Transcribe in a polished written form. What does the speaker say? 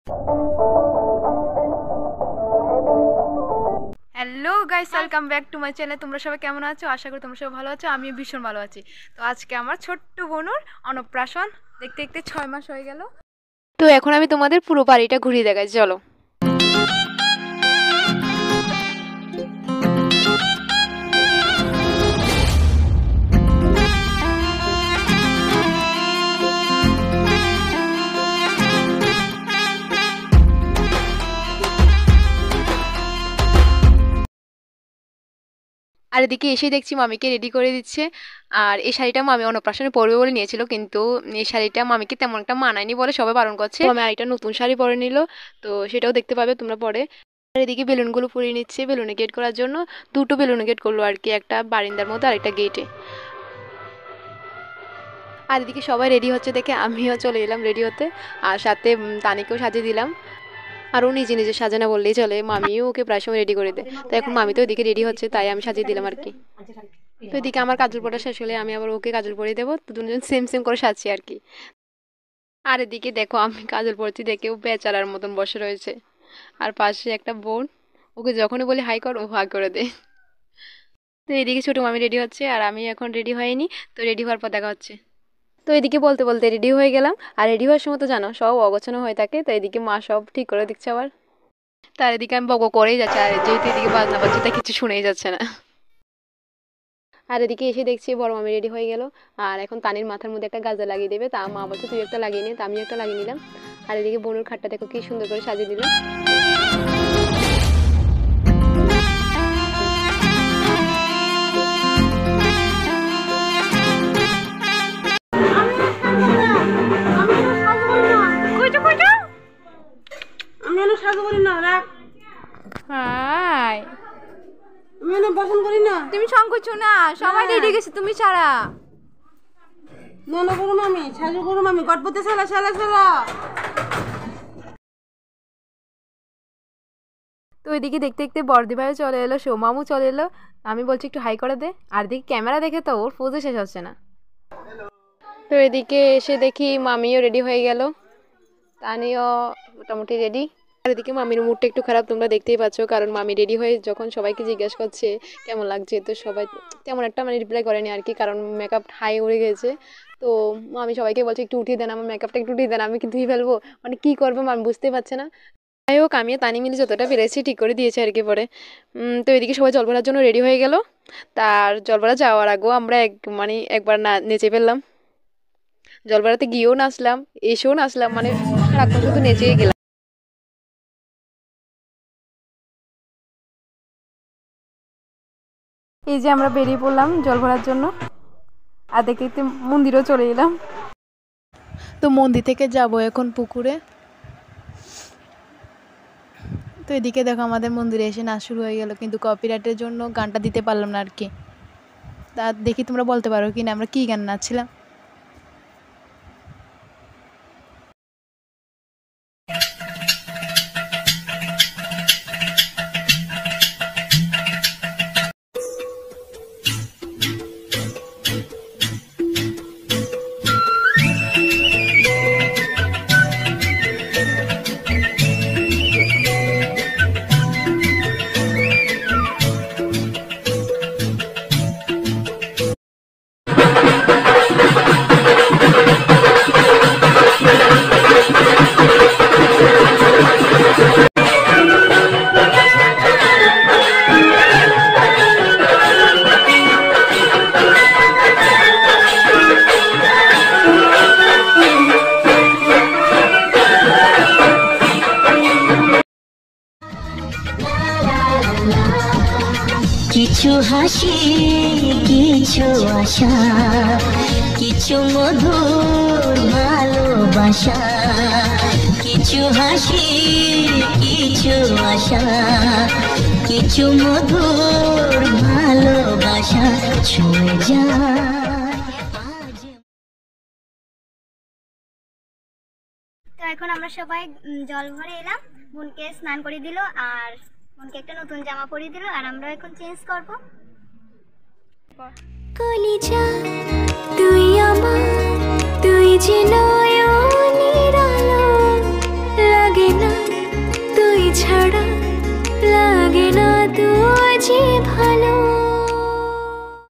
Hello guys, welcome back to my channel. তোমরা সবাই কেমন আছো? আশা করি তোমরা সবাই ভালো আছো। আমিও ভীষণ ভালো আছি। তো আজকে আমার ছোট্ট বোনুর অন্নপ্রাশন, দেখতে দেখতে 6 মাস হয়ে গেল। তো এখন আমি তোমাদের পুরো বাড়িটা ঘুরিয়ে দেখাই, চলো। আর এদিকে এসে দেখছি মামিকে রেডি করে দিচ্ছে। আর এই শাড়িটা মামি অন্নপ্রাশনে পরবে বলে নিয়েছিল, কিন্তু এই শাড়িটা মামিকে তেমন একটা মানায়নি বলে সবাই বারণ করছে। মামি আরেকটা নতুন শাড়ি পরে নিল, তো সেটাও দেখতে পাবে তোমরা পরে। আর এদিকে বেলুনগুলো পরিয়ে নিচ্ছে বেলুনে গেট করার জন্য। দুটো বেলুনে গেট করলো আর কি, একটা বারিন্দার মধ্যে আর একটা গেটে। আর এদিকে সবাই রেডি হচ্ছে দেখে আমিও চলে এলাম রেডি হতে, আর সাথে তানিকেও সাজিয়ে দিলাম। আর ও নিজে নিজে সাজে না বললেই চলে, মামিও ওকে প্রায় সময় রেডি করে দেয়। তো এখন মামি তো ওইদিকে রেডি হচ্ছে, তাই আমি সাজিয়ে দিলাম আর কি। তো এদিকে আমার কাজল পড়া শেষ হলে আমি আবার ওকে কাজল পরিয়ে দেবো, তো দুজন সেম সেম করে সাজছি আর কি। আর এদিকে দেখো আমি কাজল পরছি দেখে ও বেচারার মতন বসে রয়েছে। আর পাশে একটা বোন, ওকে যখনই বলি হাই কর ও হাই করে দেয়। তো এদিকে ছোটো মামি রেডি হচ্ছে, আর আমি এখন রেডি হয়নি, তো রেডি হওয়ার পর দেখা হচ্ছে। তো এদিকে বলতে বলতে রেডি হয়ে গেলাম। আর রেডি হওয়ার সময় তো জানো সব অগোছানো হয়ে থাকে, তো এদিকে মা সব ঠিক করে দিচ্ছে আবার। তার এদিকে আমি বকবক করেই যাচ্ছে, আর যেহেতু এদিকে বাজনা বাজছে তাই কিছু শুনেই যাচ্ছে না। আর এদিকে এসে দেখছি বড় মামি রেডি হয়ে গেল। আর এখন তানির মাথার মধ্যে একটা গাজা লাগিয়ে দেবে, তা মা বলছে তুই একটা লাগিয়ে নে, তা আমিও একটা লাগিয়ে নিলাম। আর এদিকে বোনুর খাটটা দেখো কি সুন্দর করে সাজিয়ে দিলাম। হাই, তুমি সংকোচ না, সবাই রেডি গেছে তুমি ছাড়া। তো ওইদিকে দেখতে দেখতে বড়দি ভাইও চলে এলো, সৌমামু চলে এলো। আমি বলছি একটু হাই করে দে, আর এদিকে ক্যামেরা দেখে তো ওর ফোজে শেষ হচ্ছে না। তো এদিকে এসে দেখি মামিও রেডি হয়ে গেল, তানিও মোটামুটি রেডি। আর এদিকে মামির মুডটা একটু খারাপ, তোমরা দেখতেই পাচ্ছ, কারণ মামি রেডি হয়ে যখন সবাইকে জিজ্ঞাসা করছে কেমন লাগছে, তো সবাই তেমন একটা মানে রিপ্লাই করেনি আর কি, কারণ মেকআপ হাই উড়ে গেছে। তো আমি সবাইকে বলছি একটু উঠিয়ে দেন, আমার মেকআপটা একটু উঠিয়ে দেন, আমি কি ধুয়ে ফেলবো, মানে কী করবো আমি বুঝতেই পারছে না। যাই হোক আমিও তানি মিলে যতটা পেরেছি ঠিক করে দিয়েছে আর কি পরে। তো এদিকে সবাই জল ভরার জন্য রেডি হয়ে গেল। তার জল ভরা যাওয়ার আগেও আমরা মানে একবার না নেচে ফেললাম, জল ভরাতে গিয়েও নাচলাম, এসেও নাচলাম, মানে সারাক্ষণ শুধু নেচেই গেলাম। এই যে আমরা বেরিয়ে পড়লাম জল ভরার জন্য, আর দেখতে দেখতে মন্দিরেও চলে এলাম। তো মন্দির থেকে যাব এখন পুকুরে। তো এদিকে দেখো আমাদের মন্দিরে এসে নাচ শুরু হয়ে গেল, কিন্তু কপিরাইটের জন্য গানটা দিতে পারলাম না আর কি। তা দেখি তোমরা বলতে পারো কি না আমরা কী গান নাচছিলাম। কিছু হাসি, কিছু আশা, কিছু মধুর ভালোবাসা, কিছু হাসি, কিছু আশা, কিছু মধুর ভালোবাসা ছুঁয়ে যায়। তো এখন আমরা সবাই জল ভরে এলাম, বোনকে স্নান করে দিল, আর বোনকে একটা নতুন জামা পরিয়ে দিল, আর আমরা এখন চেঞ্জ করব। কলিজা তুই আমার, তুই যে নয়নের আলো, লাগে না ছাড়া লাগে না তো যে